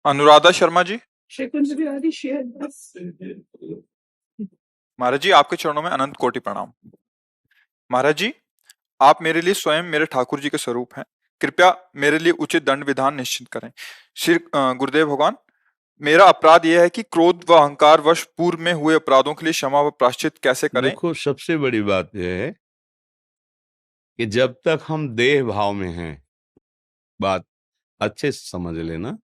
Anuradha Sharma ji, शेकुंज Bihari share महाराज जी आपके चरणों में अनंत कोटि प्रणाम। महाराज जी, आप मेरे लिए स्वयं मेरे ठाकुर जी के स्वरूप हैं। कृपया मेरे लिए उचित दंड विधान निश्चित करें। श्री गुरुदेव भगवान, मेरा अपराध यह है कि क्रोध व अहंकार वश पूर्व में हुए अपराधों के लिए क्षमा व प्रायश्चित कैसे करें। देखो, सबसे बड़ी बात यह है कि जब तक हम देह भाव में हैं, बात अच्छे से समझ लेना,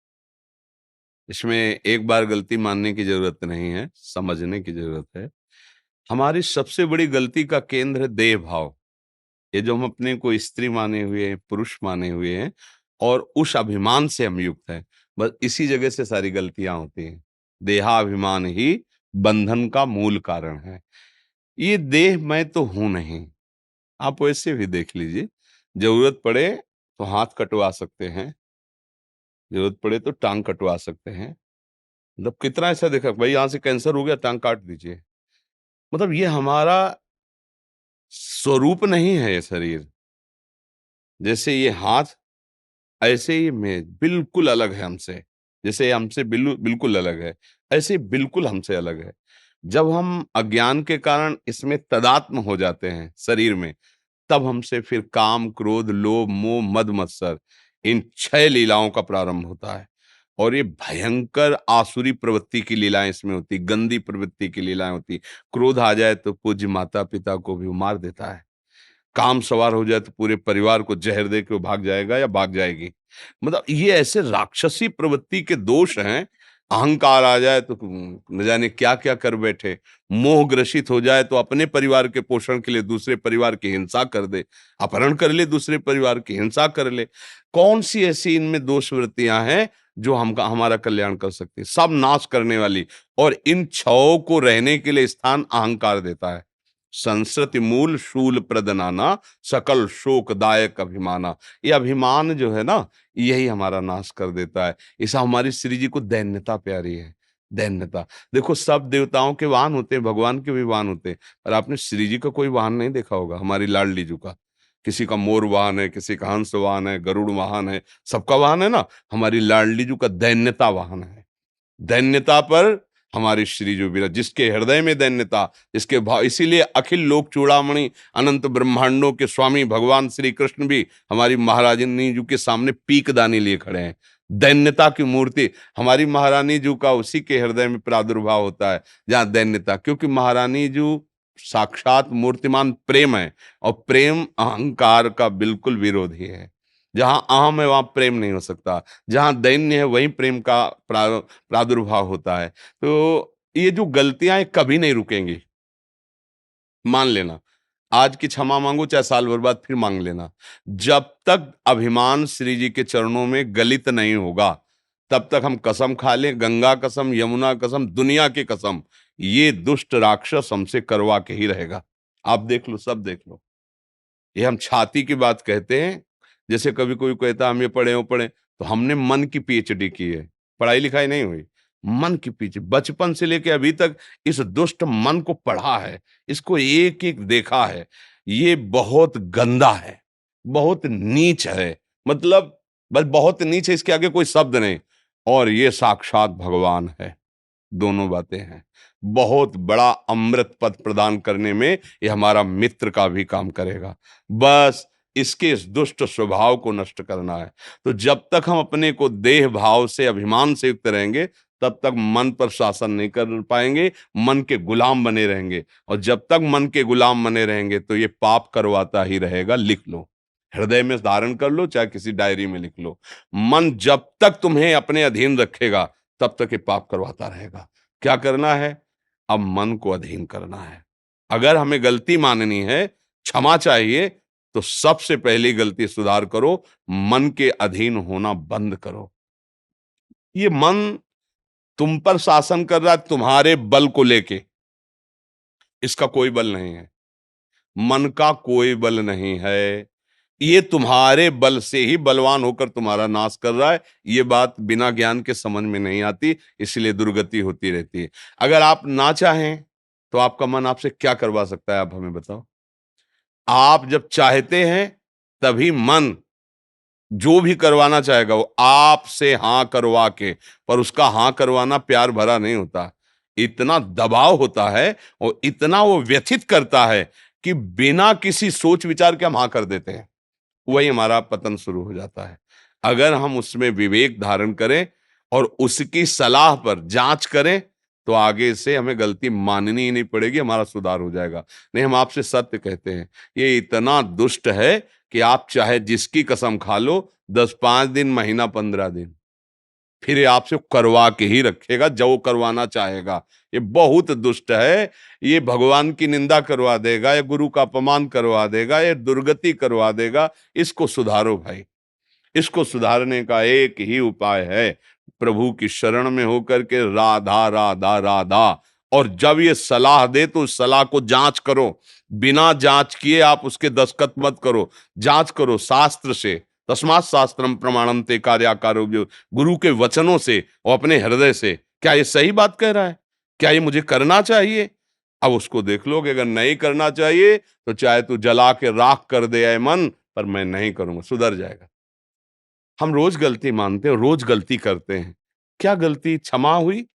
इसमें एक बार गलती मानने की जरूरत नहीं है, समझने की जरूरत है। हमारी सबसे बड़ी गलती का केंद्र है देह भाव। ये जो हम अपने को स्त्री माने हुए हैं, पुरुष माने हुए हैं, और उस अभिमान से हम युक्त हैं, बस इसी जगह से सारी गलतियां होती हैं। देहाभिमान ही बंधन का मूल कारण है। ये देह मैं तो हूं नहीं, आप वैसे भी देख लीजिए। जरूरत पड़े तो हाथ कटवा सकते हैं, जरूरत पड़े तो टांग कटवा सकते हैं। मतलब कितना ऐसा देखा, भाई यहां से कैंसर हो गया, टांग काट दीजिए। मतलब ये हमारा स्वरूप नहीं है ये शरीर। जैसे ये हाथ, ऐसे ही मेज बिल्कुल अलग है हमसे। जैसे ये हमसे बिल्कुल अलग है, ऐसे बिल्कुल हमसे अलग है। जब हम अज्ञान के कारण इसमें तदात्म हो जाते हैं शरीर में, तब हमसे फिर काम, क्रोध, लोभ, मोह, मद, मत्सर, इन 6 लीलाओं का प्रारंभ होता है। और ये भयंकर आसुरी प्रवृत्ति की लीलाएं इसमें होती, गंदी प्रवृत्ति की लीलाएं होती। क्रोध आ जाए तो पूज्य माता पिता को भी वो मार देता है। काम सवार हो जाए तो पूरे परिवार को जहर दे के वो भाग जाएगा या भाग जाएगी। मतलब ये ऐसे राक्षसी प्रवृत्ति के दोष हैं। अहंकार आ जाए तो न जाने क्या क्या कर बैठे। मोह ग्रसित हो जाए तो अपने परिवार के पोषण के लिए दूसरे परिवार की हिंसा कर दे, अपहरण कर ले, दूसरे परिवार की हिंसा कर ले। कौन सी ऐसी इनमें दोष वृत्तियां हैं जो हमारा कल्याण कर सकती है? सब नाश करने वाली। और इन छहों को रहने के लिए स्थान अहंकार देता है। संस्कृति मूल शूल प्रदनाना, सकल शोकदायक अभिमाना। ये अभिमान जो है ना, यही हमारा नाश कर देता है। इसा हमारी श्री जी को दैन्यता प्यारी है। दैन्यता देखो, सब देवताओं के वाहन होते हैं, भगवान के भी वाहन होते हैं, और आपने श्री जी का कोई वाहन नहीं देखा होगा। हमारी लाडली जी का, किसी का मोर वाहन है, किसी का हंस वाहन है, गरुड़ वाहन है, सबका वाहन है ना। हमारी लाडली जी का दैन्यता वाहन है। दैन्यता पर हमारी श्री जो विराज, जिसके हृदय में दैन्यता, जिसके भाव, इसीलिए अखिल लोक चूड़ामणि अनंत ब्रह्मांडों के स्वामी भगवान श्री कृष्ण भी हमारी महारानी जी के सामने पीकदानी लिए खड़े हैं। दैन्यता की मूर्ति हमारी महारानी जी का उसी के हृदय में प्रादुर्भाव होता है जहां दैन्यता, क्योंकि महारानी जी साक्षात मूर्तिमान प्रेम है, और प्रेम अहंकार का बिल्कुल विरोधी है। जहां अहम है वहां प्रेम नहीं हो सकता, जहां दैन्य है वहीं प्रेम का प्रादुर्भाव होता है। तो ये जो गलतियां हैं कभी नहीं रुकेंगी, मान लेना। आज की क्षमा मांगो, चाहे साल भर बाद फिर मांग लेना। जब तक अभिमान श्री जी के चरणों में गलित नहीं होगा, तब तक हम कसम खा लें, गंगा कसम, यमुना कसम, दुनिया की कसम, ये दुष्ट राक्षस हमसे करवा के ही रहेगा। आप देख लो, सब देख लो। ये हम छाती की बात कहते हैं। जैसे कभी कोई कहता हम ये पढ़े हो पढ़े, तो हमने मन की पीएचडी की है, पढ़ाई लिखाई नहीं हुई। मन की पीछे बचपन से लेके अभी तक इस दुष्ट मन को पढ़ा है, इसको एक एक देखा है। ये बहुत गंदा है, बहुत नीच है। मतलब बस बहुत नीच है, इसके आगे कोई शब्द नहीं। और ये साक्षात भगवान है। दोनों बातें हैं। बहुत बड़ा अमृत पद प्रदान करने में ये हमारा मित्र का भी काम करेगा। बस इसके इस दुष्ट स्वभाव को नष्ट करना है। तो जब तक हम अपने को देह भाव से, अभिमान से युक्त रहेंगे, तब तक मन पर शासन नहीं कर पाएंगे, मन के गुलाम बने रहेंगे। और जब तक मन के गुलाम बने रहेंगे तो ये पाप करवाता ही रहेगा। लिख लो, हृदय में धारण कर लो, चाहे किसी डायरी में लिख लो। मन जब तक तुम्हें अपने अधीन रखेगा, तब तक ये पाप करवाता रहेगा। क्या करना है? अब मन को अधीन करना है। अगर हमें गलती माननी है, क्षमा चाहिए, तो सबसे पहली गलती सुधार करो, मन के अधीन होना बंद करो। ये मन तुम पर शासन कर रहा है तुम्हारे बल को लेके, इसका कोई बल नहीं है। मन का कोई बल नहीं है, ये तुम्हारे बल से ही बलवान होकर तुम्हारा नाश कर रहा है। ये बात बिना ज्ञान के समझ में नहीं आती, इसलिए दुर्गति होती रहती है। अगर आप ना चाहें तो आपका मन आपसे क्या करवा सकता है? आप हमें बताओ। आप जब चाहते हैं तभी मन जो भी करवाना चाहेगा वो आपसे हाँ करवा के, पर उसका हाँ करवाना प्यार भरा नहीं होता। इतना दबाव होता है और इतना वो व्यथित करता है कि बिना किसी सोच विचार के हम हाँ कर देते हैं। वही हमारा पतन शुरू हो जाता है। अगर हम उसमें विवेक धारण करें और उसकी सलाह पर जांच करें, तो आगे से हमें गलती माननी ही नहीं पड़ेगी, हमारा सुधार हो जाएगा। नहीं, हम आपसे सत्य कहते हैं, ये इतना दुष्ट है कि आप चाहे जिसकी कसम खा लो, 10-5 दिन, महीना, 15 दिन, फिर ये आपसे करवा के ही रखेगा जो वो करवाना चाहेगा। ये बहुत दुष्ट है। ये भगवान की निंदा करवा देगा, ये गुरु का अपमान करवा देगा, ये दुर्गति करवा देगा। इसको सुधारो भाई। इसको सुधारने का एक ही उपाय है, प्रभु की शरण में होकर के राधा राधा राधा। और जब ये सलाह दे तो उस सलाह को जांच करो। बिना जांच किए आप उसके दस्तखत मत करो। जांच करो शास्त्र से। तस्मात् शास्त्रम प्रमाणम ते कार्याकारो, जो गुरु के वचनों से और अपने हृदय से, क्या ये सही बात कह रहा है? क्या ये मुझे करना चाहिए? अब उसको देख लोगे, अगर नहीं करना चाहिए तो चाहे तू जला के राख कर दे ऐ मन, पर मैं नहीं करूंगा, सुधर जाएगा। हम रोज गलती मानते हैं, रोज गलती करते हैं। क्या गलती क्षमा हुई?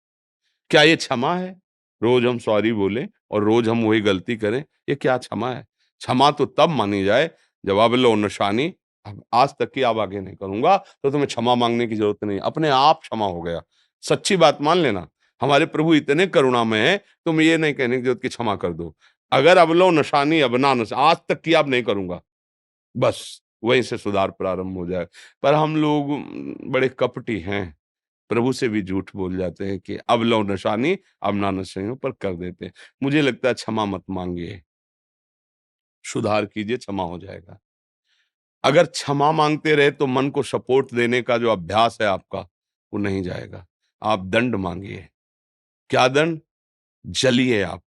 क्या ये क्षमा है? रोज हम सॉरी बोले और रोज हम वही गलती करें, ये क्या क्षमा है? क्षमा तो तब मानी जाए जब अब लो निशानी, अब आज तक की अब आगे नहीं करूंगा, तो तुम्हें क्षमा मांगने की जरूरत नहीं, अपने आप क्षमा हो गया। सच्ची बात मान लेना, हमारे प्रभु इतने करुणामय हैं, तुम ये नहीं कहने की जरूरत कि क्षमा कर दो। अगर अब लो निशानी, अब ना आज तक की अब नहीं करूंगा, बस वहीं से सुधार प्रारंभ हो जाए। पर हम लोग बड़े कपटी हैं, प्रभु से भी झूठ बोल जाते हैं कि अब लो निशानी, अब ना नशे पर कर देते हैं। मुझे लगता है क्षमा मत मांगिए, सुधार कीजिए, क्षमा हो जाएगा। अगर क्षमा मांगते रहे तो मन को सपोर्ट देने का जो अभ्यास है आपका, वो नहीं जाएगा। आप दंड मांगिए। क्या दंड? जलिए आप,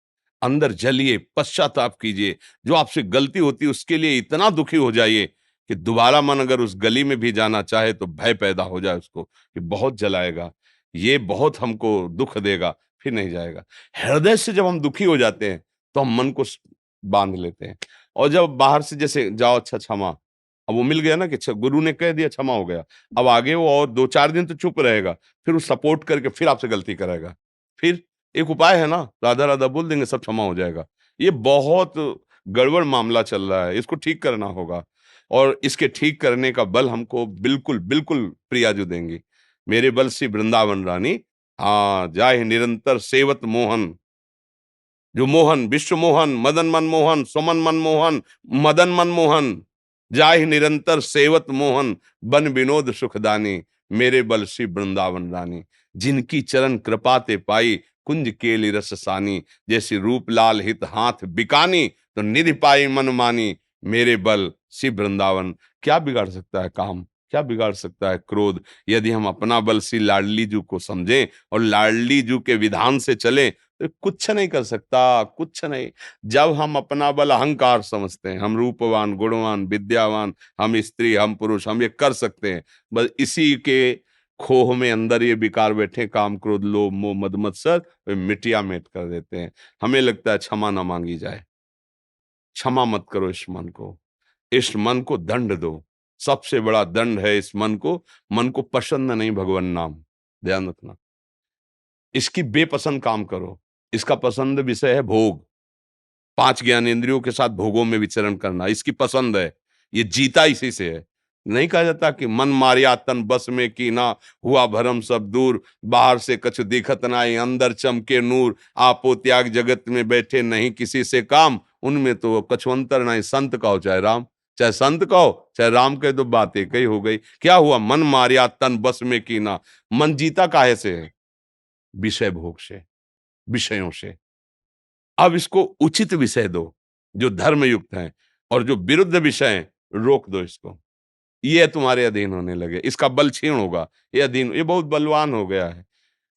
अंदर जलिए, पश्चाताप कीजिए। जो आपसे गलती होती है उसके लिए इतना दुखी हो जाइए कि दोबारा मन अगर उस गली में भी जाना चाहे तो भय पैदा हो जाए उसको कि बहुत जलाएगा, ये बहुत हमको दुख देगा, फिर नहीं जाएगा। हृदय से जब हम दुखी हो जाते हैं तो हम मन को बांध लेते हैं। और जब बाहर से जैसे जाओ, अच्छा क्षमा, अब वो मिल गया ना कि अच्छा गुरु ने कह दिया, क्षमा हो गया। अब आगे वो और 2-4 दिन तो चुप रहेगा, फिर वो सपोर्ट करके फिर आपसे गलती कराएगा। फिर एक उपाय है ना, राधा राधा बोल देंगे, सब क्षमा हो जाएगा। ये बहुत गड़बड़ मामला चल रहा है, इसको ठीक करना होगा। और इसके ठीक करने का बल हमको बिल्कुल बिल्कुल प्रियाजू देंगी। मेरे बल से वृंदावन रानी, हाँ जाहि निरंतर सेवत मोहन। जो मोहन, विश्व मोहन, मदन मनमोहन, सुमन मनमोहन, मदन मनमोहन, जाहि निरंतर सेवत मोहन, बन विनोद सुखदानी, मेरे बल श्री वृंदावन रानी। जिनकी चरण कृपा ते पाई, कुंज केली रस सानी, जैसी रूप लाल हित हाथ बिकानी, तो निधि पाई मन मानी, मेरे बल श्री वृंदावन। क्या बिगाड़ सकता है काम? क्या बिगाड़ सकता है क्रोध? यदि हम अपना बल श्री लाडली जू को समझें और लाडली जू के विधान से चलें, तो कुछ नहीं कर सकता, कुछ नहीं। जब हम अपना बल अहंकार समझते हैं, हम रूपवान, गुणवान, विद्यावान, हम स्त्री, हम पुरुष, हम ये कर सकते हैं, बस इसी के खोह में अंदर ये विकार बैठे, काम क्रोध लोभ मोह मद मत्सर, वे मिटिया मेट कर देते हैं। हमें लगता है क्षमा ना मांगी जाए। क्षमा मत करो इस मन को, इस मन को दंड दो। सबसे बड़ा दंड है इस मन को पसंद नहीं भगवान नाम, ध्यान रखना। इसकी बेपसंद काम करो। इसका पसंद विषय है भोग। 5 ज्ञानेंद्रियों के साथ भोगों में विचरण करना इसकी पसंद है। ये जीता इसी से है। नहीं कहा जाता कि मन मारिया तन बस में कीना, हुआ भरम सब दूर, बाहर से कछु दिखत नाई, अंदर चमके नूर, आपो त्याग जगत में बैठे नहीं किसी से काम, उनमें तो कछु अंतर नहीं, संत कहो चाहे राम। चाहे संत कहो चाहे राम कह दो, बात एक ही हो गई। क्या हुआ? मन मारिया तन बस में कीना। मन जीता काहे से है? विषय भोग से, विषयों से। अब इसको उचित विषय दो जो धर्म युक्त हैं, और जो विरुद्ध विषय हैं रोक दो इसको। ये तुम्हारे अधीन होने लगे, इसका बल क्षीण होगा। ये अधीन, ये बहुत बलवान हो गया है।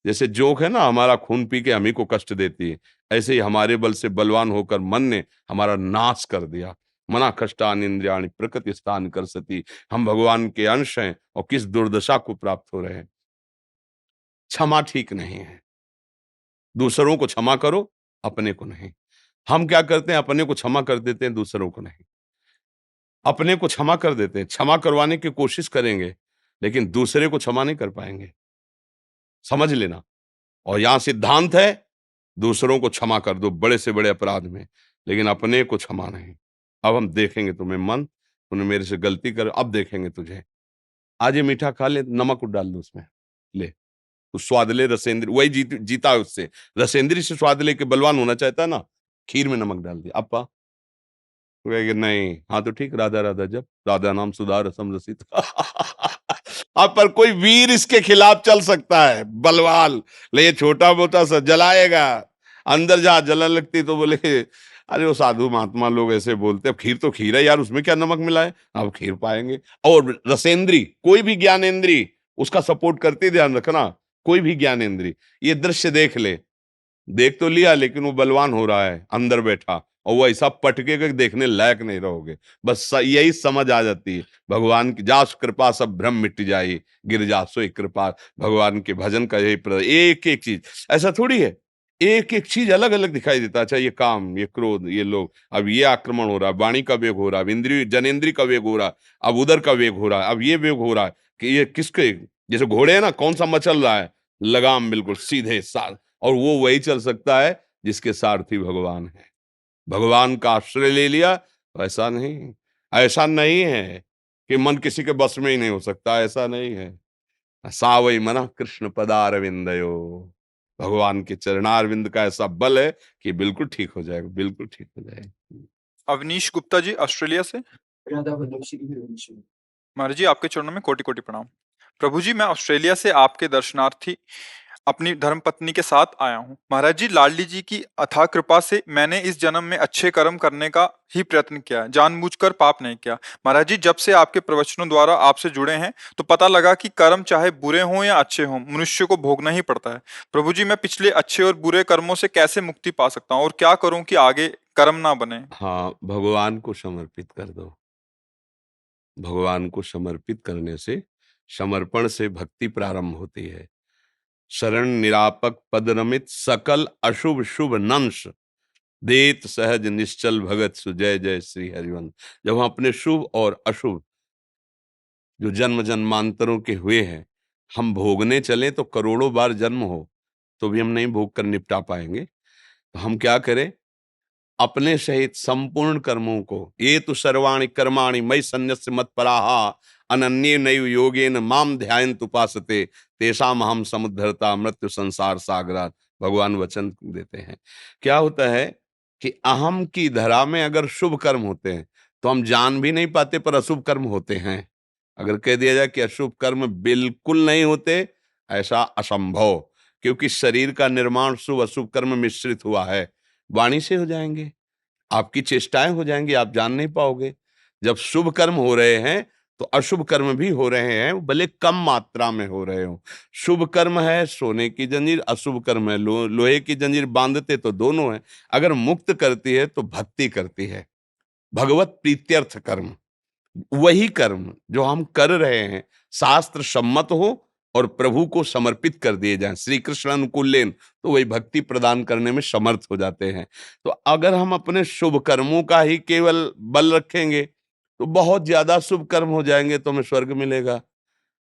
जैसे जोक है ना, हमारा खून पी के हम ही को कष्ट देती है, ऐसे ही हमारे बल से बलवान होकर मन ने हमारा नाश कर दिया। मना कष्टान इंद्रियाणि प्रकृति स्थान कर सती। हम भगवान के अंश हैं और किस दुर्दशा को प्राप्त हो रहे हैं। क्षमा ठीक नहीं है। दूसरों को क्षमा करो, अपने को नहीं। हम क्या करते हैं? अपने को क्षमा कर देते हैं, दूसरों को नहीं। अपने को क्षमा कर देते हैं, क्षमा करवाने की कोशिश करेंगे, लेकिन दूसरे को क्षमा नहीं कर पाएंगे, समझ लेना। और यहां सिद्धांत है, दूसरों को क्षमा कर दो बड़े से बड़े अपराध में, लेकिन अपने को क्षमा नहीं। अब हम देखेंगे तुम्हें मन, तूने मेरे से गलती कर, अब देखेंगे तुझे। आज ये मीठा खा ले, नमक डाल दो उसमें, ले तू स्वाद ले, रसेंद्री वही जीता है उससे। रसेंद्री से स्वाद लेके बलवान होना चाहता है ना, खीर में नमक डाल दिया, अब पा। तो कहेगा नहीं, हाँ तो ठीक, राधा राधा जब, राधा नाम सुधा रसम रसित। अब पर कोई वीर इसके खिलाफ चल सकता है, बलवान, ले ये छोटा मोटा सा जलाएगा। अंदर जहां जलन लगती तो बोले अरे वो साधु महात्मा लोग ऐसे बोलते, अब खीर तो खीर है यार, उसमें क्या नमक मिला है, अब खीर पाएंगे। और रसेंद्री, कोई भी ज्ञानेंद्री उसका सपोर्ट करते, ध्यान रखना, कोई भी ज्ञानेंद्री ये दृश्य देख ले, देख तो लिया लेकिन वो बलवान हो रहा है अंदर बैठा, और वो ऐसा पटके के देखने लायक नहीं रहोगे। बस यही समझ आ जाती है, भगवान की जास कृपा सब भ्रम मिट जाए, गिर जासो कृपा। भगवान के भजन का यही एक एक चीज ऐसा थोड़ी है, एक एक चीज अलग अलग दिखाई देता। अच्छा ये काम, ये क्रोध, ये लोग, अब ये आक्रमण हो रहा है, वाणी का वेग हो रहा है, इंद्रिय जनेन्द्रिय का वेग हो रहा है, अब उधर का वेग हो रहा है, अब ये वेग हो रहा है कि ये किसके, जैसे घोड़े है ना, कौन सा मचल रहा है, लगाम बिल्कुल सीधे साथ, और वो वही चल सकता है जिसके सारथी भगवान है। भगवान का आश्रय ले लिया तो ऐसा नहीं, ऐसा नहीं है कि मन किसी के बस में ही नहीं हो सकता, ऐसा नहीं है। सावई मना कृष्ण पदारविंदयो, भगवान के चरणारविंद का ऐसा बल है कि बिल्कुल ठीक हो जाएगा, बिल्कुल ठीक हो जाएगा। अवनीश गुप्ता जी ऑस्ट्रेलिया से। महाराज जी आपके चरणों में कोटि कोटि प्रणाम। प्रभु जी मैं ऑस्ट्रेलिया से आपके दर्शनार्थी अपनी धर्मपत्नी के साथ आया हूँ। महाराज जी लाडली जी की अथाह कृपा से मैंने इस जन्म में अच्छे कर्म करने का ही प्रयत्न किया, जानबूझकर पाप नहीं किया। महाराज जी जब से आपके प्रवचनों द्वारा आपसे जुड़े हैं तो पता लगा कि कर्म चाहे बुरे हों या अच्छे हों, मनुष्य को भोगना ही पड़ता है। प्रभु जी मैं पिछले अच्छे और बुरे कर्मों से कैसे मुक्ति पा सकता हूँ और क्या करूँ कि आगे कर्म ना बने? हाँ, भगवान को समर्पित कर दो। भगवान को समर्पित करने से, समर्पण से भक्ति प्रारंभ होती है। शरण निरापक पद रमित सकल अशुभ शुभ नंश, देत सहज निश्चल भगत सुजय जय श्री हरिवंश। जब हम अपने शुभ और अशुभ जो जन्म जन्मांतरों के हुए हैं हम भोगने चले, तो करोड़ों बार जन्म हो तो भी हम नहीं भोग कर निपटा पाएंगे। तो हम क्या करें, अपने सहित संपूर्ण कर्मों को, ये तो सर्वाणि कर्माणि मयि सन्न्यस्य मत्पराः अनन्ये नैव योगेन माम ध्यायन्त उपासते तेषाम् अहम समुद्धरता मृत्यु संसार सागरात्। भगवान वचन देते हैं। क्या होता है कि अहम की धरा में अगर शुभ कर्म होते हैं तो हम जान भी नहीं पाते, पर अशुभ कर्म होते हैं। अगर कह दिया जाए कि अशुभ कर्म बिल्कुल नहीं होते, ऐसा असंभव, क्योंकि शरीर का निर्माण शुभ अशुभ कर्म मिश्रित हुआ है। वाणी से हो जाएंगे, आपकी चेष्टाएं हो जाएंगी, आप जान नहीं पाओगे। जब शुभ कर्म हो रहे हैं तो अशुभ कर्म भी हो रहे हैं, भले कम मात्रा में हो रहे हो। शुभ कर्म है सोने की जंजीर, अशुभ कर्म है लोहे की जंजीर, बांधते तो दोनों है। अगर मुक्त करती है तो भक्ति करती है, भगवत प्रीत्यर्थ कर्म। वही कर्म जो हम कर रहे हैं शास्त्र सम्मत हो और प्रभु को समर्पित कर दिए जाएं, श्री कृष्ण अनुकूलेन, तो वही भक्ति प्रदान करने में समर्थ हो जाते हैं। तो अगर हम अपने शुभ कर्मों का ही केवल बल रखेंगे तो बहुत ज्यादा शुभ कर्म हो जाएंगे, तो हमें स्वर्ग मिलेगा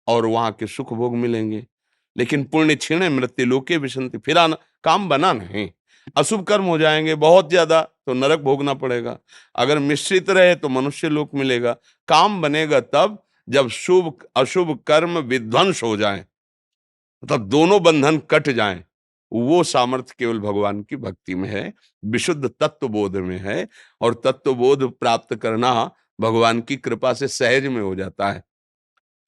और वहां के सुख भोग मिलेंगे। लेकिन पुण्य क्षीणे मृत्यु लोके विशंति, फिर आना काम बना नहीं। अशुभ कर्म हो जाएंगे बहुत ज्यादा तो नरक भोगना पड़ेगा, अगर मिश्रित रहे तो मनुष्य लोक मिलेगा। काम बनेगा तब जब शुभ अशुभ कर्म विध्वंस हो जाएं, मतलब दोनों बंधन कट जाएं। वो सामर्थ्य केवल भगवान की भक्ति में है, विशुद्ध तत्व बोध में है। और तत्व बोध प्राप्त करना भगवान की कृपा से सहज में हो जाता है।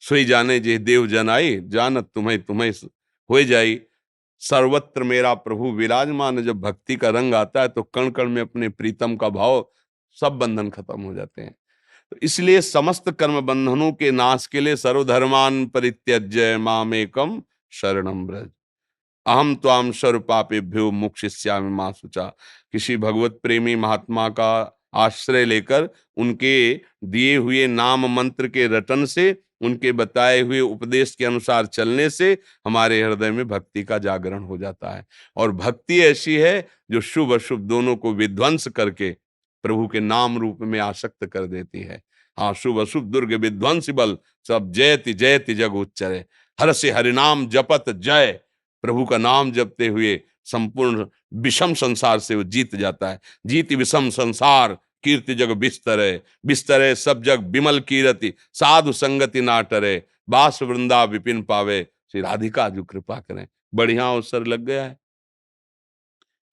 सोई जाने जे देव जन आई, जानत तुम्हें तुम्हें हो जाई, सर्वत्र मेरा प्रभु विराजमान। जब भक्ति का रंग आता है तो कण कण में अपने प्रीतम का भाव, सब बंधन खत्म हो जाते हैं। तो इसलिए समस्त कर्म बंधनों के नाश के लिए सर्वधर्मान परित्यज्य मामेकम शरणम ब्रज, अहम त्वाम सर्व पापेभ्यो मोक्षयिष्यामि मा शुचा। किसी भगवत प्रेमी महात्मा का आश्रय लेकर उनके दिए हुए नाम मंत्र के रटन से, उनके बताए हुए उपदेश के अनुसार चलने से हमारे हृदय में भक्ति का जागरण हो जाता है। और भक्ति ऐसी है जो शुभ अशुभ दोनों को विध्वंस करके प्रभु के नाम रूप में आसक्त कर देती है। हाँ, शुभ अशुभ दुर्ग विध्वंसी बल सब जयति जयति जग उच्चरे। हर से हरिनाम जपत जय, प्रभु का नाम जपते हुए संपूर्ण विषम संसार से वो जीत जाता है। जीत विषम संसार कीर्ति जग बिस्तरे, बिस्तरे सब जग विमल कीरति, साधु संगति ना टरे, बास वृंदा विपिन पावे। श्री राधिका जो कृपा करें, बढ़िया अवसर लग गया है।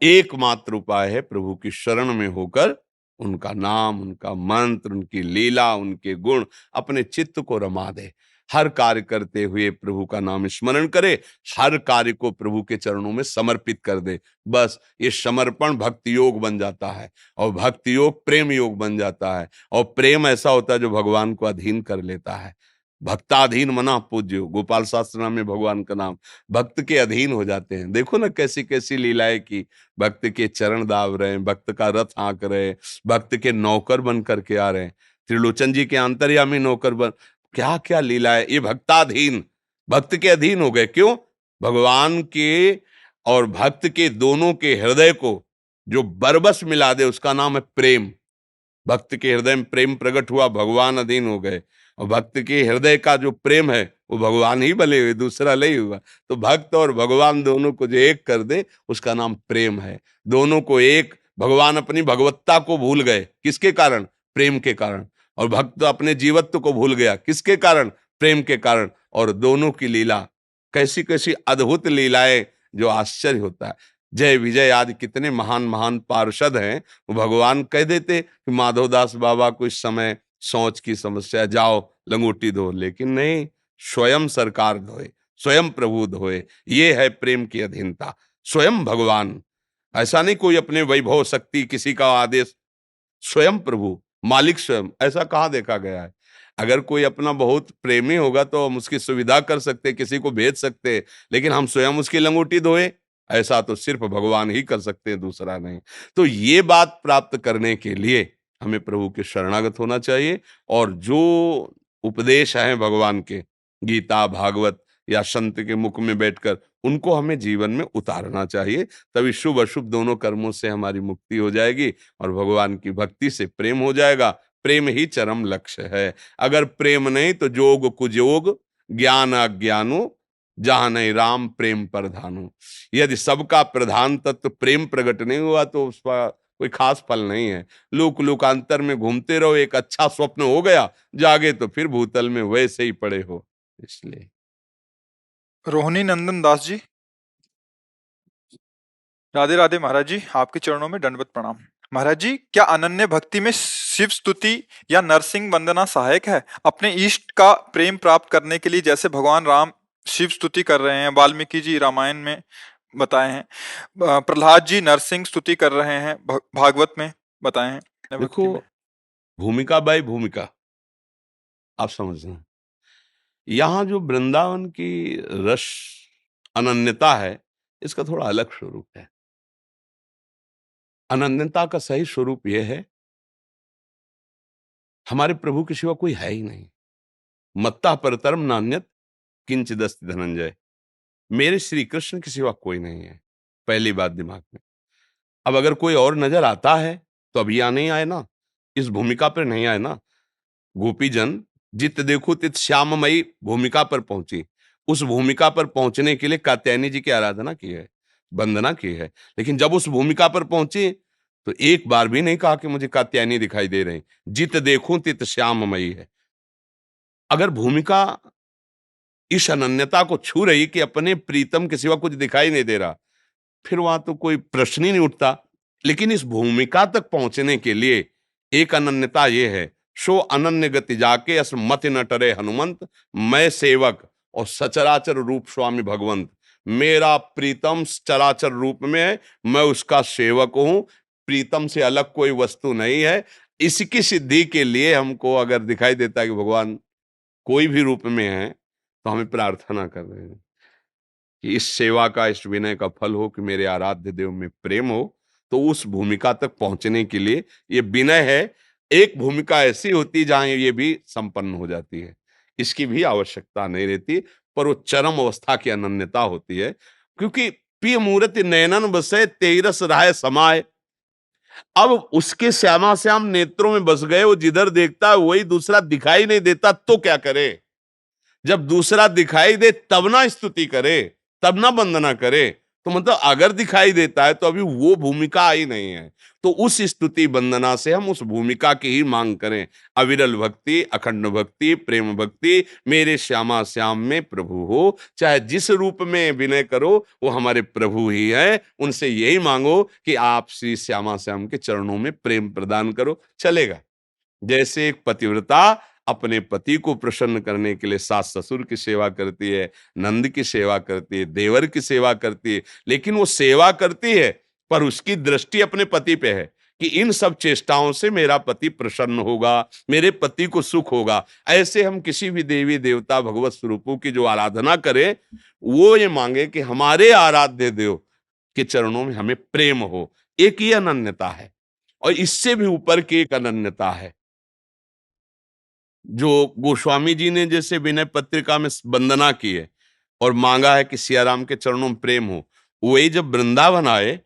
एकमात्र उपाय है प्रभु की शरण में होकर उनका नाम, उनका मंत्र, उनकी लीला, उनके गुण अपने चित्त को रमा दे। हर कार्य करते हुए प्रभु का नाम स्मरण करे, हर कार्य को प्रभु के चरणों में समर्पित कर दे। बस ये समर्पण भक्ति योग बन जाता है, और भक्ति योग प्रेम योग बन जाता है, और प्रेम ऐसा होता है जो भगवान को अधीन कर लेता है। भक्ताधीन मना पूज्यो, गोपाल शास्त्र नाम में भगवान का नाम, भक्त के अधीन हो जाते हैं। देखो ना कैसी कैसी लीलाएं की, भक्त के चरण दाब रहे हैं, भक्त का रथ हाँक रहे हैं, भक्त के नौकर बन करके आ रहे हैं, त्रिलोचन जी के अंतर्यामी नौकर बन, क्या क्या लीला है। ये भक्ताधीन, भक्त के अधीन हो गए। क्यों? भगवान के और भक्त के दोनों के हृदय को जो बरबस मिला दे उसका नाम है प्रेम। भक्त के हृदय में प्रेम प्रकट हुआ, भगवान अधीन हो गए। और भक्त के हृदय का जो प्रेम है वो भगवान ही बने हुए, दूसरा नहीं हुआ। तो भक्त और भगवान दोनों को जो एक कर दे उसका नाम प्रेम है। दोनों को एक, भगवान अपनी भगवत्ता को भूल गए, किसके कारण? प्रेम के कारण। और भक्त अपने जीवत्व को भूल गया, किसके कारण? प्रेम के कारण। और दोनों की लीला कैसी कैसी अद्भुत लीलाएं, जो आश्चर्य होता है। जय विजय आदि कितने महान महान पार्षद हैं, वो भगवान कह देते कि माधवदास बाबा को इस समय शौच की समस्या, जाओ लंगोटी धो, लेकिन नहीं, स्वयं सरकार धोए, स्वयं प्रभु धोए। ये है प्रेम की अधीनता, स्वयं भगवान। ऐसा नहीं कोई अपने वैभव शक्ति किसी का आदेश, स्वयं प्रभु मालिक स्वयं। ऐसा कहाँ देखा गया है? अगर कोई अपना बहुत प्रेमी होगा तो हम उसकी सुविधा कर सकते, किसी को भेज सकते, लेकिन हम स्वयं उसकी लंगोटी धोए, ऐसा तो सिर्फ भगवान ही कर सकते हैं, दूसरा नहीं। तो ये बात प्राप्त करने के लिए हमें प्रभु के शरणागत होना चाहिए, और जो उपदेश है भगवान के, गीता भागवत या संत के मुख में बैठकर, उनको हमें जीवन में उतारना चाहिए। तभी शुभ अशुभ दोनों कर्मों से हमारी मुक्ति हो जाएगी, और भगवान की भक्ति से प्रेम हो जाएगा। प्रेम ही चरम लक्ष्य है। अगर प्रेम नहीं तो जोग कुयोग, ज्ञान अज्ञानो, जहां नहीं राम प्रेम प्रधानो। यदि सबका प्रधान तत्व प्रेम प्रकट नहीं हुआ तो उसका कोई खास फल नहीं है। लोक लोकांतर में घूमते रहो, एक अच्छा स्वप्न हो गया, जागे तो फिर भूतल में वैसे ही पड़े हो। इसलिए रोहिणी नंदन दास जी, राधे राधे महाराज जी, आपके चरणों में दंडवत प्रणाम। महाराज जी, क्या अनन्य भक्ति में शिव स्तुति या नरसिंह वंदना सहायक है अपने इष्ट का प्रेम प्राप्त करने के लिए? जैसे भगवान राम शिव स्तुति कर रहे हैं, वाल्मीकि जी रामायण में बताए हैं, प्रहलाद जी नरसिंह स्तुति कर रहे हैं, भागवत में बताए हैं, देखो, भक्ति में। भूमिका बाई भूमिका आप समझना। यहाँ जो वृंदावन की रस अनन्यता है, इसका थोड़ा अलग स्वरूप है। अनन्यता का सही स्वरूप यह है, हमारे प्रभु के सिवा कोई है ही नहीं। मत्ता परतरम नान्यत किंचिदस्ति धनंजय। मेरे श्री कृष्ण के सिवा कोई नहीं है, पहली बात दिमाग में। अब अगर कोई और नजर आता है तो अब यहाँ नहीं आए ना, इस भूमिका पर नहीं आए ना। गोपीजन जित देखो तित श्याममयी भूमिका पर पहुंची। उस भूमिका पर पहुंचने के लिए कात्यायनी जी की आराधना की है, वंदना की है। लेकिन जब उस भूमिका पर पहुंची तो एक बार भी नहीं कहा कि मुझे कात्यायनी दिखाई दे रही। जित देखूं तित श्याममयी है। अगर भूमिका इस अनन्यता को छू रही कि अपने प्रीतम के सिवा कुछ दिखाई नहीं दे रहा, फिर वहां तो कोई प्रश्न ही नहीं उठता। लेकिन इस भूमिका तक पहुंचने के लिए एक अनन्यता ये है, सो अनन्य गति जाके अस मति न टरे हनुमंत, मैं सेवक और सचराचर रूप स्वामी भगवंत। मेरा प्रीतम चराचर रूप में है, मैं उसका सेवक हूं, प्रीतम से अलग कोई वस्तु नहीं है। इसकी सिद्धि के लिए हमको अगर दिखाई देता है कि भगवान कोई भी रूप में है, तो हमें प्रार्थना कर रहे हैं कि इस सेवा का, इस विनय का फल हो कि मेरे आराध्य देव में प्रेम हो। तो उस भूमिका तक पहुंचने के लिए ये विनय है। एक भूमिका ऐसी होती है जहां ये भी संपन्न हो जाती है, इसकी भी आवश्यकता नहीं रहती, पर वो चरम अवस्था की अनन्यता होती है। क्योंकि पिय मूर्ति नयनन बसे तेरस राय समाय, अब उसके श्यामा श्याम नेत्रों में बस गए, वो जिधर देखता है वही दूसरा दिखाई नहीं देता तो क्या करे? जब दूसरा दिखाई दे तब ना स्तुति करे, तब ना वंदना करे। तो मतलब अगर दिखाई देता है तो अभी वो भूमिका आई नहीं है, तो उस स्तुति वंदना से हम उस भूमिका की ही मांग करें। अविरल भक्ति, अखंड भक्ति, प्रेम भक्ति, मेरे श्यामा श्याम में प्रभु हो। चाहे जिस रूप में विनय करो, वो हमारे प्रभु ही है। उनसे यही मांगो कि आप श्री श्यामा श्याम के चरणों में प्रेम प्रदान करो, चलेगा। जैसे एक पतिव्रता अपने पति को प्रसन्न करने के लिए सास ससुर की सेवा करती है, नंद की सेवा करती है, देवर की सेवा करती है, लेकिन वो सेवा करती है पर उसकी दृष्टि अपने पति पे है कि इन सब चेष्टाओं से मेरा पति प्रसन्न होगा, मेरे पति को सुख होगा। ऐसे हम किसी भी देवी देवता भगवत स्वरूपों की जो आराधना करें, वो ये मांगे कि हमारे आराध्य देव के चरणों में हमें प्रेम हो। एक ही अनन्यता है, और इससे भी ऊपर की एक अनन्यता है जो गोस्वामी जी ने जैसे विनय पत्रिका में वंदना की है और मांगा है कि सियाराम के चरणों में प्रेम हो। वही जब वृंदावन आए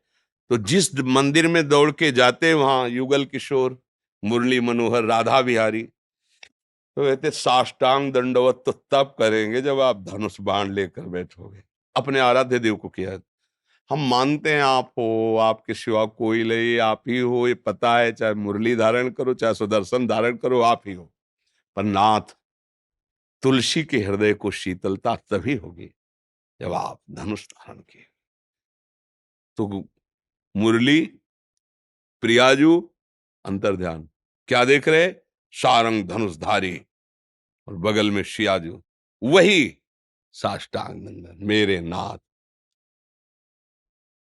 तो जिस मंदिर में दौड़ के जाते वहां युगल किशोर, मुरली मनोहर, राधा बिहारी, तो कहते साष्टांग दंडवत तो तब करेंगे जब आप धनुष बाण लेकर बैठोगे। अपने आराध्य देव को किया। हम मानते हैं आप हो, आपके सिवा कोई नहीं, आप ही हो, ये पता है। चाहे मुरली धारण करो, चाहे सुदर्शन धारण करो, आप ही हो। पर नाथ, तुलसी के हृदय को शीतलता तभी होगी जब आप धनुष धारण किए। तो मुरली, प्रियाजू, अंतर्ध्यान, क्या देख रहे? सारंग धनुषधारी, और बगल में शियाजू, वही साष्टांग दंडन, मेरे नाथ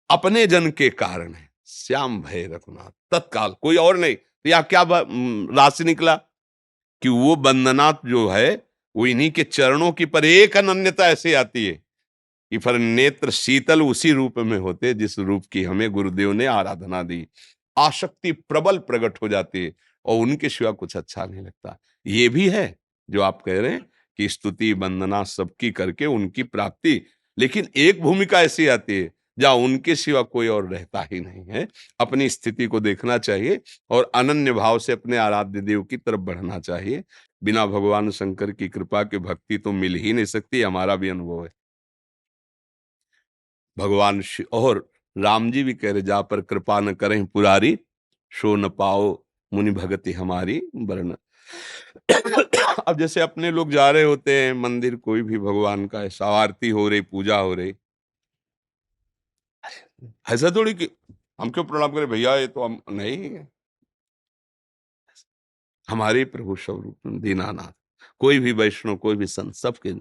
अपने जन के कारण है, श्याम भय रघुनाथ तत्काल, कोई और नहीं। तो या क्या राशि निकला कि वो वंदना जो है वो इन्हीं के चरणों की, पर एक अनन्यता ऐसे आती है कि फिर नेत्र शीतल उसी रूप में होते जिस रूप की हमें गुरुदेव ने आराधना दी। आसक्ति प्रबल प्रकट हो जाती है और उनके सिवा कुछ अच्छा नहीं लगता। ये भी है जो आप कह रहे हैं कि स्तुति वंदना सबकी करके उनकी प्राप्ति, लेकिन एक भूमिका ऐसी आती है जहां उनके सिवा कोई और रहता ही नहीं है। अपनी स्थिति को देखना चाहिए और अनन्य भाव से अपने आराध्य देव की तरफ बढ़ना चाहिए। बिना भगवान शंकर की कृपा के भक्ति तो मिल ही नहीं सकती, हमारा भी अनुभव है। भगवान और राम जी भी कह रहे, जा पर कृपा न करें पुरारी, सो न पाओ मुनि भगति हमारी वर्ण। अब जैसे अपने लोग जा रहे होते हैं मंदिर, कोई भी भगवान का ऐसा आरती हो रही, पूजा हो रही, ऐसा थोड़ी कि हम क्यों प्रणाम करें भैया, ये तो हम नहीं। हमारे प्रभु स्वरूप दीनानाथ, कोई भी वैष्णव, कोई भी संत, सबके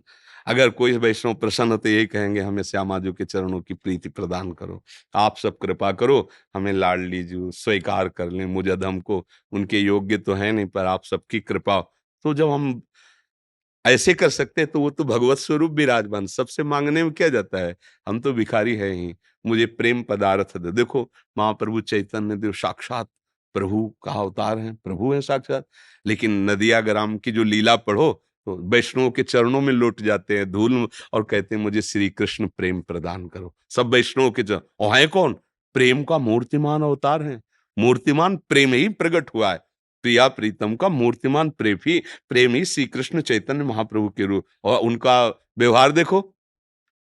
अगर कोई वैष्णव प्रसन्न हो तो यही कहेंगे, हमें श्यामा जी के चरणों की प्रीति प्रदान करो, आप सब कृपा करो, हमें लाडली जी स्वीकार कर लें। मुझे अधम को, उनके योग्य तो है नहीं, पर आप सबकी कृपा। तो जब हम ऐसे कर सकते हैं तो वो तो भगवत स्वरूप विराजमान, सबसे मांगने में क्या जाता है, हम तो भिखारी है ही। मुझे प्रेम पदार्थ दे। देखो महाप्रभु चैतन्य देव साक्षात प्रभु का अवतार है, प्रभु है साक्षात। लेकिन नदिया ग्राम की जो लीला पढ़ो तो वैष्णव के चरणों में लौट जाते हैं धूल और कहते हैं मुझे श्री कृष्ण प्रेम प्रदान करो। सब वैष्णव के चरण, और है कौन? प्रेम का मूर्तिमान अवतार है। मूर्तिमान प्रेम ही प्रकट हुआ है। प्रिया प्रीतम का मूर्तिमान प्रेमी श्री कृष्ण चैतन्य महाप्रभु के रूप, और उनका व्यवहार देखो,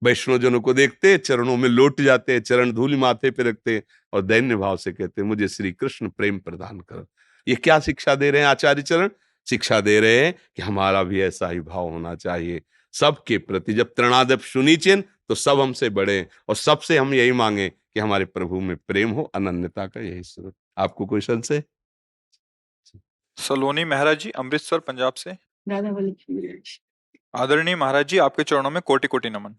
वैष्णव जनों को देखते चरणों में लौट जाते, चरण धूलि माथे पे रखते और दैन्य भाव से कहते मुझे श्री कृष्ण प्रेम प्रदान करो। ये क्या शिक्षा दे रहे हैं आचार्य चरण? शिक्षा दे रहे हैं कि हमारा भी ऐसा ही भाव होना चाहिए सबके प्रति। जब तृणादप सुनीचिन तो सब हमसे बड़े, और सबसे हम यही मांगे कि हमारे प्रभु में प्रेम हो, अनन्यता का यही स्रोत। आपको कोई संशय? सलोनी महाराज जी, अमृतसर पंजाब से। दादा बोले आदरणीय महाराज जी, आपके चरणों में कोटि कोटि नमन।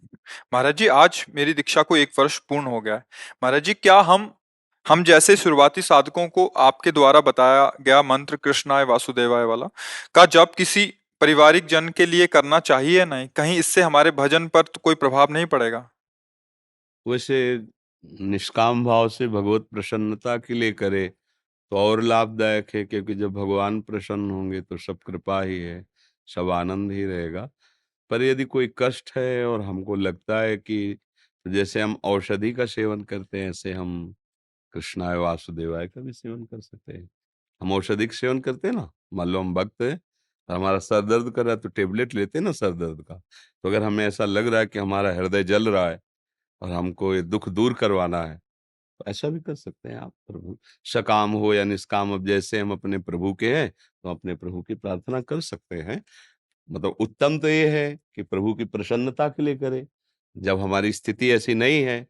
महाराज जी, आज मेरी दीक्षा को 1 वर्ष पूर्ण हो गया है। महाराज जी, क्या हम जैसे शुरुआती साधकों को आपके द्वारा बताया गया मंत्र कृष्णाय वासुदेवाय वाला का जब किसी पारिवारिक जन के लिए करना चाहिए या नहीं? कहीं इससे हमारे भजन पर तो कोई प्रभाव नहीं पड़ेगा? वैसे निष्काम भाव से भगवत प्रसन्नता के लिए करे तो और लाभदायक है, क्योंकि जब भगवान प्रसन्न होंगे तो सब कृपा ही है, सब आनंद ही रहेगा। पर यदि कोई कष्ट है और हमको लगता है कि जैसे हम औषधि का सेवन करते हैं ऐसे हम कृष्णाय वासुदेवाय का भी सेवन कर सकते हैं। हम औषधि का सेवन करते हैं ना, मान लो हम भक्त हैं और हमारा सर दर्द कर रहा है तो टेबलेट लेते हैं ना सर दर्द का। तो अगर हमें ऐसा लग रहा है कि हमारा हृदय जल रहा है और हमको ये दुख दूर करवाना है, तो ऐसा भी कर सकते हैं आप। प्रभु सकाम हो या निष्काम, अब जैसे हम अपने प्रभु के हैं तो अपने प्रभु की प्रार्थना कर सकते हैं। मतलब उत्तम तो ये है कि प्रभु की प्रसन्नता के लिए करें। जब हमारी स्थिति ऐसी नहीं है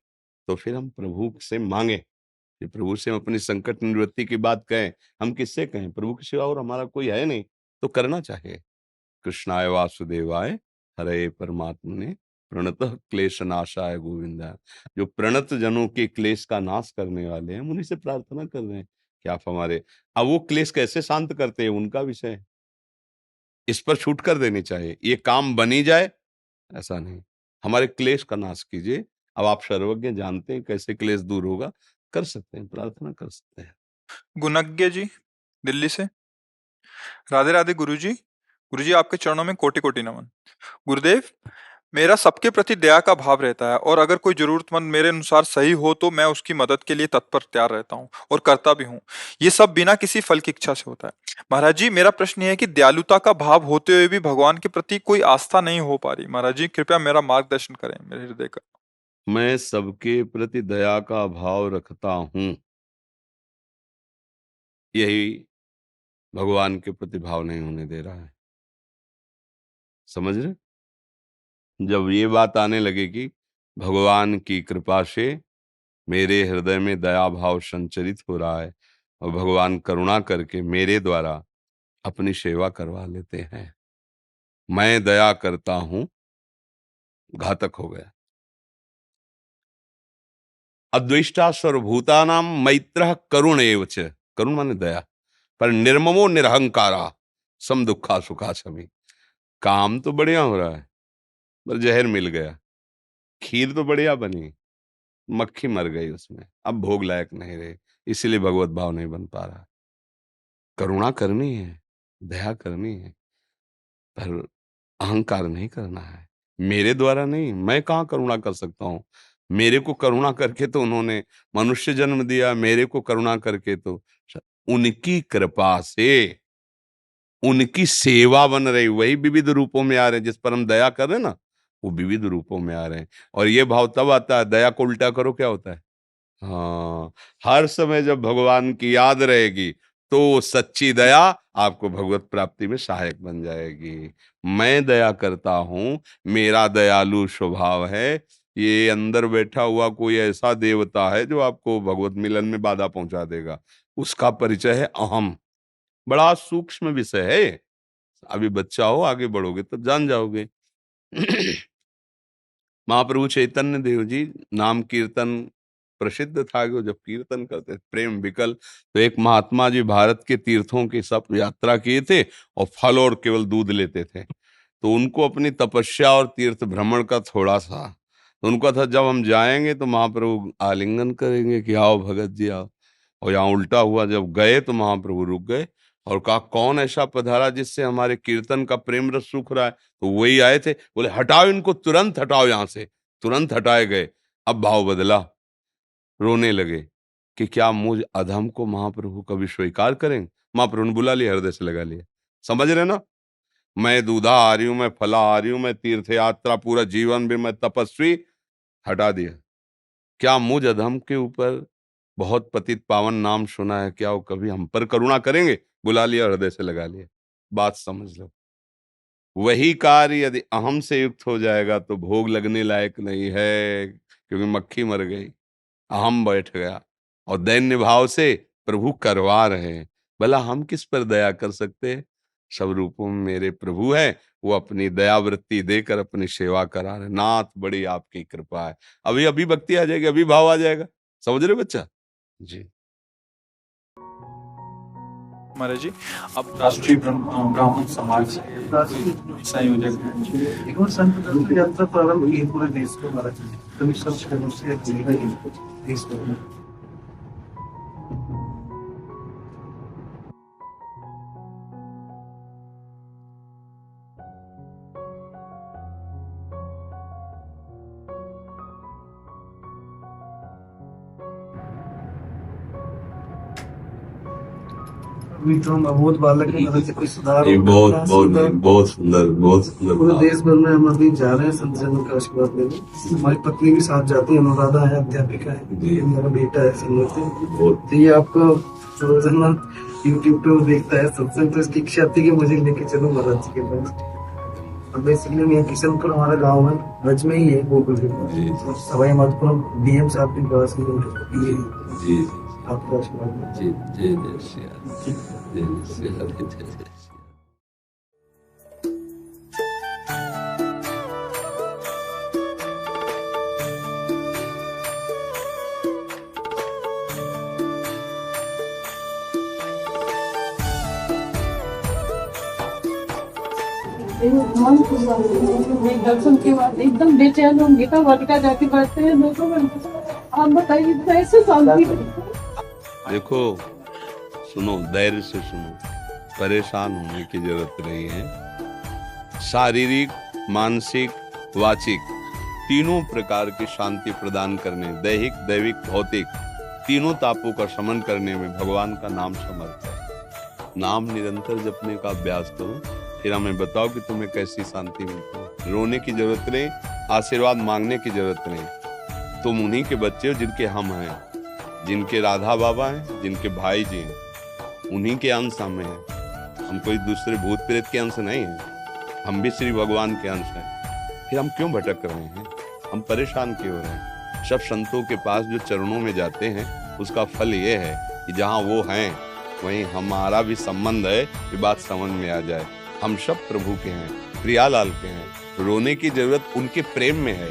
तो फिर हम प्रभु से मांगे कि प्रभु से हम अपनी संकट निवृत्ति की बात कहें। हम किससे कहें? प्रभु के सिवा और हमारा कोई है नहीं, तो करना चाहिए। कृष्णाय वासुदेवाय हरे परमात्मने प्रणतः क्लेश नाशाय गोविंदा। जो प्रणत जनों के क्लेश का नाश करने वाले हैं, हम उन्हीं से प्रार्थना कर रहे हैं कि आप हमारे, अब वो क्लेश कैसे शांत करते हैं उनका विषय है। इस पर छूट कर देनी चाहिए, ये काम बनी जाए ऐसा नहीं। हमारे क्लेश का नाश कीजिए। अब आप सर्वज्ञ, जानते हैं कैसे क्लेश दूर होगा। कर सकते हैं, प्रार्थना कर सकते हैं। गुणज्ञ जी, दिल्ली से। राधे राधे गुरुजी। गुरुजी, आपके चरणों में कोटि कोटि नमन। गुरुदेव, मेरा सबके प्रति दया का भाव रहता है और अगर कोई जरूरतमंद मेरे अनुसार सही हो तो मैं उसकी मदद के लिए तत्पर तैयार रहता हूँ और करता भी हूँ। ये सब बिना किसी फल की इच्छा से होता है। महाराज जी, मेरा प्रश्न ये है कि दयालुता का भाव होते हुए भी भगवान के प्रति कोई आस्था नहीं हो पा रही। महाराज जी, कृपया मेरा मार्गदर्शन करें मेरे हृदय का। मैं सबके प्रति दया का भाव रखता हूँ, यही भगवान के प्रति भाव नहीं होने दे रहा है। समझ रहे? जब ये बात आने लगेगी भगवान की कृपा से मेरे हृदय में दया भाव संचरित हो रहा है और भगवान करुणा करके मेरे द्वारा अपनी सेवा करवा लेते हैं, मैं दया करता हूं, घातक हो गया। अद्वेष्टा सर्वभूतानां मैत्रः करुण एव च। करुण माने दया। पर निर्ममो निरहंकारा सम दुखा सुखा समी। काम तो बढ़िया हो रहा है पर जहर मिल गया। खीर तो बढ़िया बनी, मक्खी मर गई उसमें, अब भोग लायक नहीं रहे, इसीलिए भगवत भाव नहीं बन पा रहा। करुणा करनी है, दया करनी है, पर अहंकार नहीं करना है। मेरे द्वारा नहीं, मैं कहाँ करुणा कर सकता हूँ। मेरे को करुणा करके तो उन्होंने मनुष्य जन्म दिया, मेरे को करुणा करके तो उनकी कृपा से उनकी सेवा बन रही, वही विविध रूपों में आ रहे हैं। जिस पर हम दया कर रहे हैं ना, वो विविध रूपों में आ रहे हैं। और ये भाव तब आता है, दया को उल्टा करो क्या होता है। हाँ, हर समय जब भगवान की याद रहेगी तो सच्ची दया आपको भगवत प्राप्ति में सहायक बन जाएगी। मैं दया करता हूं, मेरा दयालु स्वभाव है। ये अंदर बैठा हुआ कोई ऐसा देवता है जो आपको भगवत मिलन में बाधा पहुंचा देगा, उसका परिचय है अहम। बड़ा सूक्ष्म विषय है ये। अभी बच्चा हो, आगे बढ़ोगे तो जान जाओगे। महाप्रभु चैतन्य देव जी नाम कीर्तन प्रसिद्ध था कि वो जब कीर्तन करते प्रेम विकल, तो एक महात्मा जी भारत के तीर्थों की सब यात्रा किए थे और फल और केवल दूध लेते थे। तो उनको अपनी तपस्या और तीर्थ भ्रमण का थोड़ा सा, तो उनका था जब हम जाएंगे तो महाप्रभु आलिंगन करेंगे कि आओ भगत जी आओ। और यहाँ उल्टा हुआ, जब गए तो महाप्रभु रुक गए और कहा कौन ऐसा पधारा जिससे हमारे कीर्तन का प्रेम रस सूख रहा है। तो वही आए थे, बोले हटाओ इनको, तुरंत हटाओ यहाँ से। तुरंत हटाए गए। अब भाव बदला, रोने लगे कि क्या मुझ अधम को महाप्रभु कभी स्वीकार करेंगे। महाप्रभु ने बुला लिया, हृदय से लगा लिया। समझ रहे ना, मैं दूधा आ रही हूं, मैं फला आ रही हूं, मैं तीर्थ यात्रा पूरा जीवन भी मैं तपस्वी, हटा दिया। क्या मुझ अधम के ऊपर बहुत पतित पावन नाम सुना है, क्या वो कभी हम पर करुणा करेंगे। बुला लिया, हृदय से लगा लिया। बात समझ लो। वही कार्य यदि अहम से युक्त हो जाएगा तो भोग लगने लायक नहीं है, क्योंकि मक्खी मर गई, अहम बैठ गया। और दैन्य भाव से प्रभु करवा रहे हैं, भला हम किस पर दया कर सकते हैं। सब रूपों में मेरे प्रभु है, वो अपनी दयावृत्ति देकर अपनी सेवा करा रहे। नाथ बड़ी आपकी कृपा है। अभी अभी भक्ति आ जाएगी, अभी भाव आ जाएगा। समझ रहे बच्चा जी। महाराज जी, अब राष्ट्रीय ब्राह्मण समाज के संयोजक हैं। एक और संत धर्म यात्रा प्रारंभ हुई है पूरे देश में महाराज। कभी सब शहरों से देश में अभी तो हम अबोध बालक है, मतलब से कोई सुधार ये हो बहुत सकता है, बहुत सुधार। बहुत सुंदर पूरे बात। देश भर में हम अभी जा रहे हैं संत जनों का आशीर्वाद लेने। हमारी पत्नी भी साथ जाती है, अनुराधा है, अध्यापिका है, जी। ये मेरा बेटा है समझते। बहुत तो ये आपको रोजाना यूट्यूब पे वो देखता है सत्संग, तो इसकी इच्छा थी कि मुझे लेके चलो महाराज जी के पास। अब बेसिकली मैं किशनपुर हमारा गाँव है, ब्रज में ही है गोकुल के पास। जी। और सवाई माधोपुरम डीएम साहब के पास ही ये जी आपका आशीर्वाद। जी जय जय श्री राम, जय जय श्री राम, जय जय श्री राम। मन खुश हो गया। एक दर्शन के बाद एकदम बेचैन होंगे तो वटका जाके बैठते हैं 2 घंटे। आप बताइए कैसे शांति। देखो सुनो, धैर्य से सुनो, परेशान होने की जरूरत नहीं है। शारीरिक, मानसिक, वाचिक तीनों प्रकार की शांति प्रदान करने, दैहिक, दैविक, भौतिक तीनों तापों का शमन करने में भगवान का नाम समर्थ है। नाम निरंतर जपने का अभ्यास करो, फिर हमें बताओ कि तुम्हें कैसी शांति मिलती है। रोने की जरूरत नहीं, आशीर्वाद मांगने की जरूरत नहीं। तुम उन्हीं के बच्चे हो जिनके हम हैं, जिनके राधा बाबा हैं, जिनके भाई जी हैं, उन्हीं के अंश हमें हैं। हम कोई दूसरे भूत प्रेत के अंश नहीं हैं, हम भी श्री भगवान के अंश हैं। फिर हम क्यों भटक रहे हैं, हम परेशान क्यों हो रहे हैं? सब संतों के पास जो चरणों में जाते हैं उसका फल ये है कि जहाँ वो हैं वहीं हमारा भी संबंध है। ये बात समझ में आ जाए, हम सब प्रभु के हैं, प्रियालाल के हैं। रोने की जरूरत उनके प्रेम में है,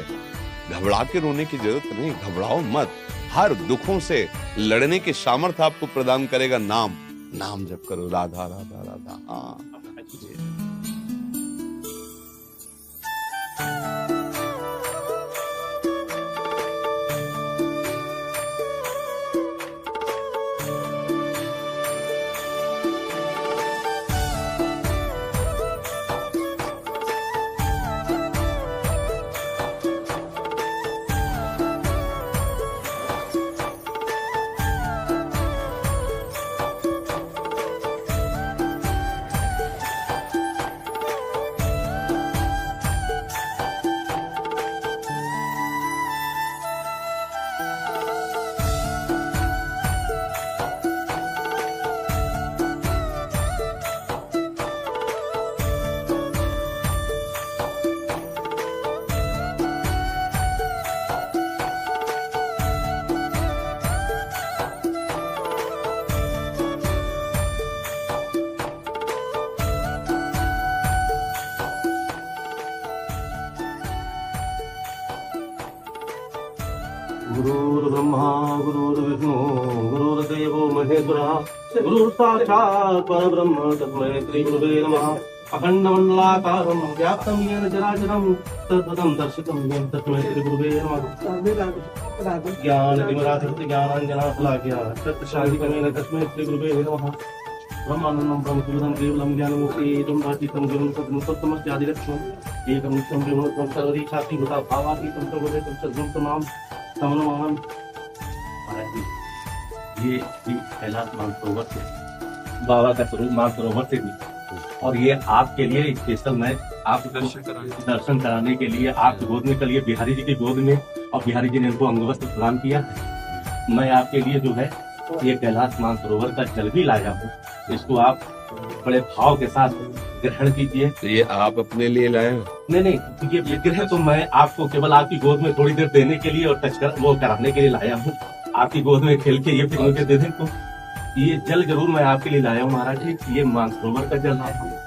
घबरा के रोने की जरूरत नहीं। घबराओ मत, हर दुखों से लड़ने के सामर्थ्य आपको प्रदान करेगा नाम। नाम जप करो, राधा राधा राधा। हाँ गुरुर्ब्रह्मा गुरुर्विष्णु गुरुर्देवो महेश्वरः गुरुर्साक्षात् परब्रह्म तस्मै श्री गुरुवे नमः। अखण्डमण्डलाकारं व्याप्तं येन चराचरं तत्पदं दर्शितं येन तस्मै श्री गुरुवे नमः। ज्ञानतिमिराधिकृत ज्ञानाञ्जनशलाकया तत्शान्तिकमेन तस्मै श्री गुरुवे नमः। ब्रह्मानन्दं ब्रह्मपुरं केवलं ज्ञानमुक्तिदं भातितं गुरुं सद्गुणसत्तमस्यादिलक्ष्मम् एकं नित्यं ब्रह्मत्वं सर्वदीक्षातिभूता भावातीतं प्रभुदेतं सद्गुणं तमाम तमनमान। ये कैलाश मानसरोवर से बाबा का स्वरूप मानसरोवर से भी, और ये आपके लिए स्पेशल मैं आपको दर्शन कराने के लिए आपकी गोद में, कल ये बिहारी जी की गोद में, और बिहारी जी ने इनको अंगवस्त्र प्रदान किया है। मैं आपके लिए जो है ये कैलाश मानसरोवर का जल भी लाया हूँ, इसको आप बड़े भाव के साथ ग्रहण कीजिए। तो ये आप अपने लिए लाए हो? नहीं, ये विग्रह तो मैं आपको केवल आपकी गोद में थोड़ी देर देने के लिए और टच कर वो कराने के लिए लाया हूँ। आपकी गोद में खेल के ये फिर मुझे दे दें, तो ये जल जरूर मैं आपके लिए लाया हूँ महाराज जी। ये मानसरोवर का जल है।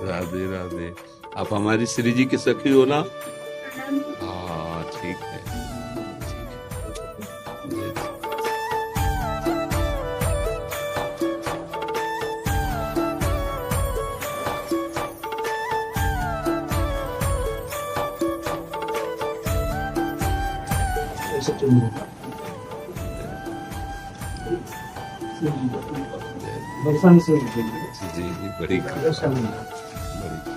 राधे राधे। आप हमारी श्री जी की सखी हो ना? हाँ ठीक है। से चुनिए। बरसाने से जी जी बड़ी दर्शन बड़ी